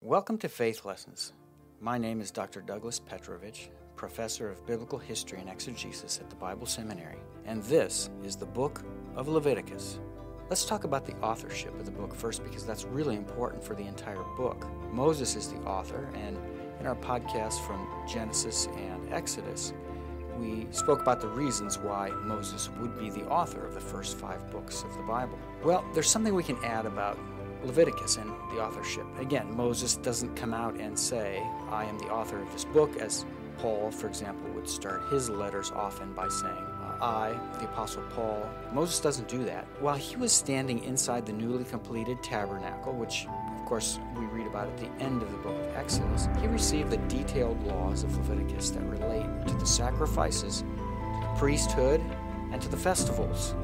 Welcome to Faith Lessons. My name is Dr. Douglas Petrovich, Professor of Biblical History and Exegesis at the Bible Seminary, and this is the book of Leviticus. Let's talk about the authorship of the book first, because that's really important for the entire book. Moses is the author, and in our podcast from Genesis and Exodus, we spoke about the reasons why Moses would be the author of the first 5 books of the Bible. Well, there's something we can add about Leviticus and the authorship. Again, Moses doesn't come out and say, I am the author of this book, as Paul, for example, would start his letters often by saying, I, the Apostle Paul. Moses doesn't do that. While he was standing inside the newly completed tabernacle, which, of course, we read about at the end of the book of Exodus, he received the detailed laws of Leviticus that relate to the sacrifices, to the priesthood, and to the festivals.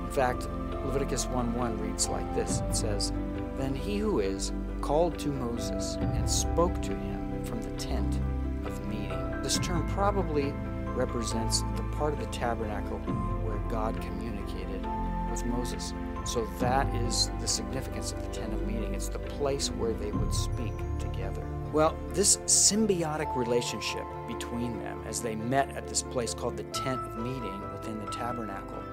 In fact, Leviticus 1:1 reads like this. It says, Then he who is called to Moses and spoke to him from the tent of meeting. This term probably represents the part of the tabernacle where God communicated with Moses. So that is the significance of the tent of meeting. It's the place where they would speak together. Well, this symbiotic relationship between them as they met at this place called the tent of meeting within the tabernacle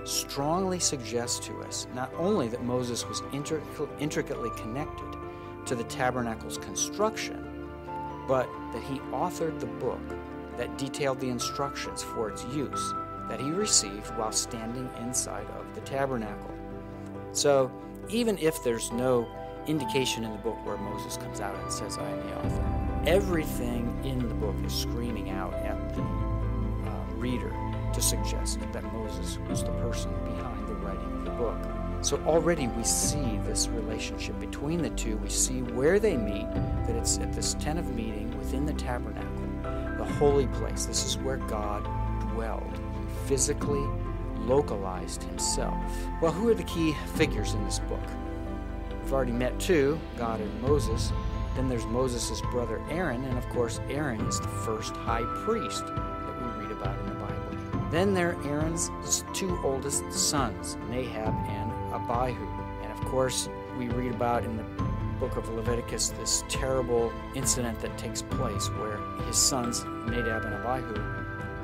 strongly suggests to us not only that Moses was intricately connected to the tabernacle's construction, but that he authored the book that detailed the instructions for its use that he received while standing inside of the tabernacle. So even if there's no indication in the book where Moses comes out and says, I am the author, everything in the book is screaming out at the reader to suggest that Moses was the person behind the writing of the book. So already we see this relationship between the two. We see where they meet, that it's at this tent of meeting within the tabernacle, the holy place. This is where God dwelled. He physically localized himself. Well, who are the key figures in this book? We've already met 2, God and Moses. Then there's Moses' brother Aaron, and of course Aaron is the first high priest that we read about in the Bible. Then there are Aaron's 2 oldest sons, Nadab and Abihu. And of course, we read about in the book of Leviticus this terrible incident that takes place where his sons, Nadab and Abihu,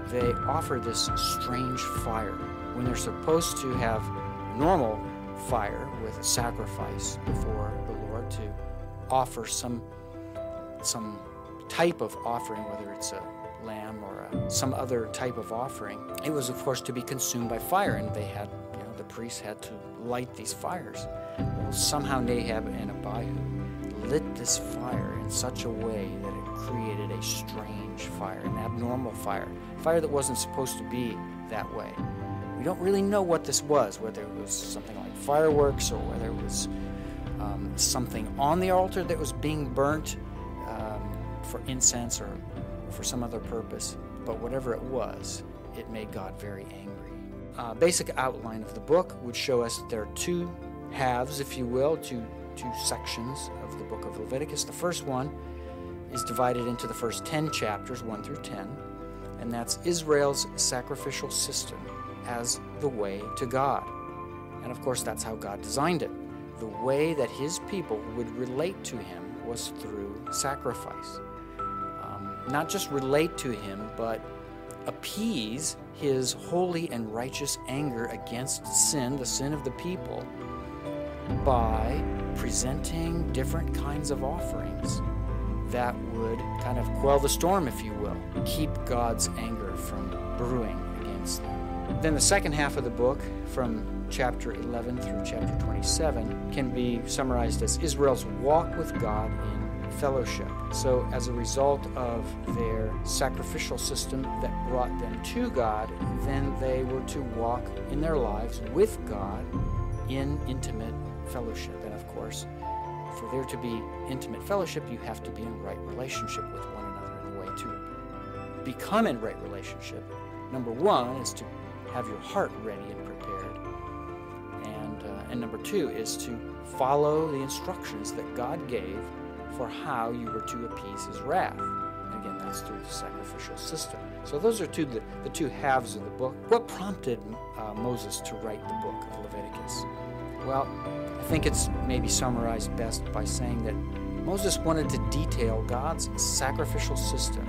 they offer this strange fire when they're supposed to have normal fire with a sacrifice before the Lord to offer some type of offering, whether it's a lamb or some other type of offering. It was, of course, to be consumed by fire, and they had, the priests had to light these fires. Well, somehow Nadab and Abihu lit this fire in such a way that it created a strange fire, an abnormal fire that wasn't supposed to be that way. We don't really know what this was, whether it was something like fireworks or whether it was something on the altar that was being burnt for incense or for some other purpose. But whatever it was, it made God very angry. Basic outline of the book would show us that there are 2 halves, if you will, two sections of the book of Leviticus. The first one is divided into the first 10 chapters, 1 through 10, and that's Israel's sacrificial system as the way to God. And of course, that's how God designed it. The way that his people would relate to him was through sacrifice. Not just relate to him, but appease his holy and righteous anger against sin, the sin of the people, by presenting different kinds of offerings that would kind of quell the storm, if you will, keep God's anger from brewing against them. Then the second half of the book, from chapter 11 through chapter 27, can be summarized as Israel's walk with God in fellowship. So as a result of their sacrificial system that brought them to God, then they were to walk in their lives with God in intimate fellowship. And of course, for there to be intimate fellowship, you have to be in right relationship with one another. And the way to become in right relationship, number 1, is to have your heart ready and prepared. And number 2 is to follow the instructions that God gave for how you were to appease his wrath. And again, that's through the sacrificial system. So those are the 2 halves of the book. What prompted Moses to write the book of Leviticus? Well, I think it's maybe summarized best by saying that Moses wanted to detail God's sacrificial system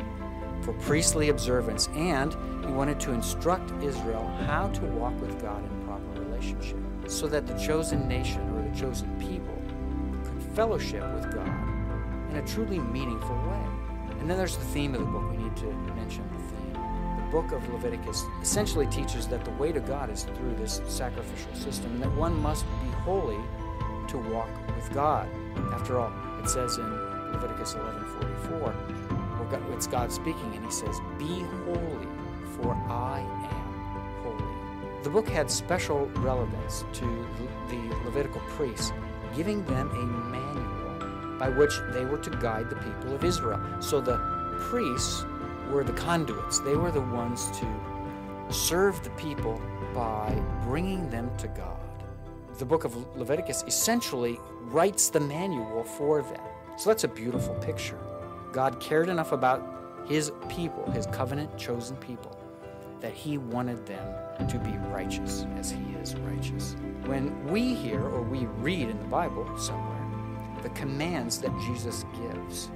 for priestly observance, and he wanted to instruct Israel how to walk with God in proper relationship so that the chosen nation or the chosen people could fellowship with God in a truly meaningful way. And then there's the theme of the book. We need to mention the theme. The book of Leviticus essentially teaches that the way to God is through this sacrificial system, and that one must be holy to walk with God. After all, it says in Leviticus 11:44, it's God speaking, and he says, "Be holy, for I am holy." The book had special relevance to the Levitical priests, giving them a manual by which they were to guide the people of Israel. So the priests were the conduits. They were the ones to serve the people by bringing them to God. The book of Leviticus essentially writes the manual for them. So that's a beautiful picture. God cared enough about his people, his covenant chosen people, that he wanted them to be righteous as he is righteous. When we hear or we read in the Bible somewhere the commands that Jesus gives,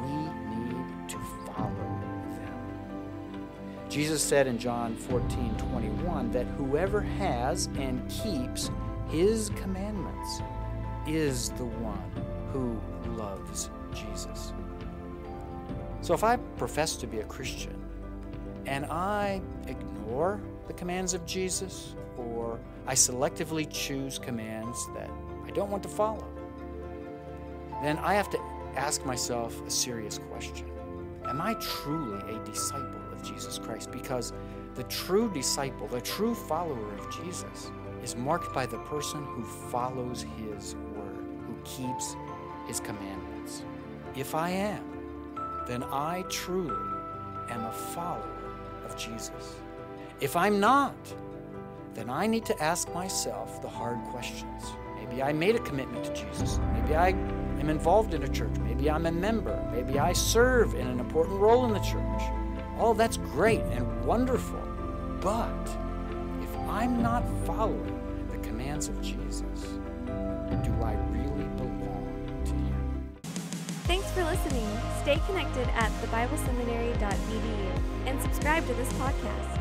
we need to follow them. Jesus said in John 14:21 that whoever has and keeps his commandments is the one who loves Jesus. So if I profess to be a Christian and I ignore the commands of Jesus, or I selectively choose commands that I don't want to follow, then I have to ask myself a serious question. Am I truly a disciple of Jesus Christ? Because the true disciple, the true follower of Jesus, is marked by the person who follows his word, who keeps his commandments. If I am, then I truly am a follower of Jesus. If I'm not, then I need to ask myself the hard questions. Maybe I made a commitment to Jesus. Maybe I am involved in a church. Maybe I'm a member. Maybe I serve in an important role in the church. All that's great and wonderful. But if I'm not following the commands of Jesus, do I really belong to him? Thanks for listening. Stay connected at thebibleseminary.edu and subscribe to this podcast.